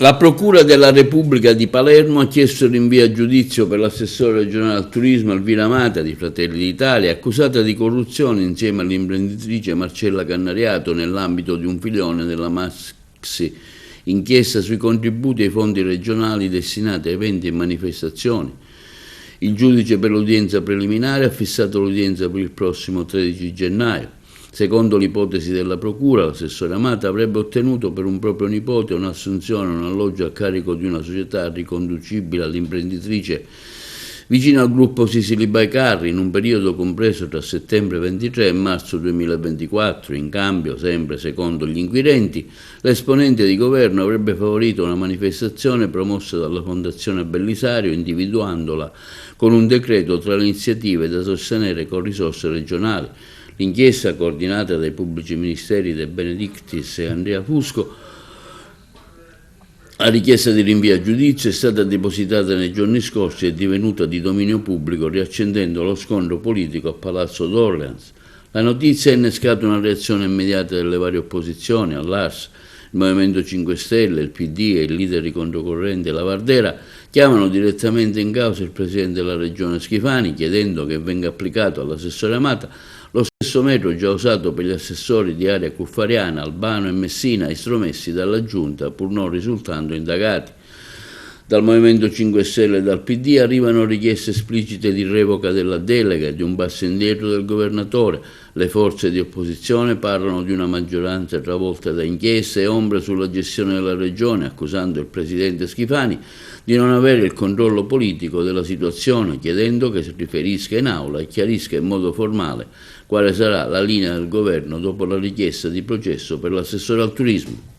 La Procura della Repubblica di Palermo ha chiesto il rinvio a giudizio per l'assessore regionale al turismo Elvira Mata di Fratelli d'Italia, accusata di corruzione insieme all'imprenditrice Marcella Cannariato nell'ambito di un filone della Maxi, inchiesta sui contributi ai fondi regionali destinati a eventi e manifestazioni. Il giudice per l'udienza preliminare ha fissato l'udienza per il prossimo 13 gennaio. Secondo l'ipotesi della Procura, l'assessore Amata avrebbe ottenuto per un proprio nipote un'assunzione e un alloggio a carico di una società riconducibile all'imprenditrice vicino al gruppo Sicily by Carri in un periodo compreso tra settembre 23 e marzo 2024. In cambio, sempre secondo gli inquirenti, l'esponente di governo avrebbe favorito una manifestazione promossa dalla Fondazione Bellisario, individuandola con un decreto tra le iniziative da sostenere con risorse regionali. L'inchiesta, coordinata dai pubblici ministeri De Benedictis e Andrea Fusco, la richiesta di rinvio a giudizio è stata depositata nei giorni scorsi e è divenuta di dominio pubblico, riaccendendo lo scontro politico a Palazzo d'Orleans. La notizia ha innescato una reazione immediata delle varie opposizioni. All'ARS, il Movimento 5 Stelle, il PD e il leader di controcorrente Lavardera chiamano direttamente in causa il presidente della regione Schifani, chiedendo che venga applicato all'assessore Amata lo stesso metodo già usato per gli assessori di area cuffariana, Albano e Messina, estromessi dalla Giunta pur non risultando indagati. Dal Movimento 5 Stelle e dal PD arrivano richieste esplicite di revoca della delega e di un passo indietro del governatore. Le forze di opposizione parlano di una maggioranza travolta da inchieste e ombre sulla gestione della regione, accusando il presidente Schifani di non avere il controllo politico della situazione, chiedendo che si riferisca in aula e chiarisca in modo formale quale sarà la linea del governo dopo la richiesta di processo per l'assessore al turismo.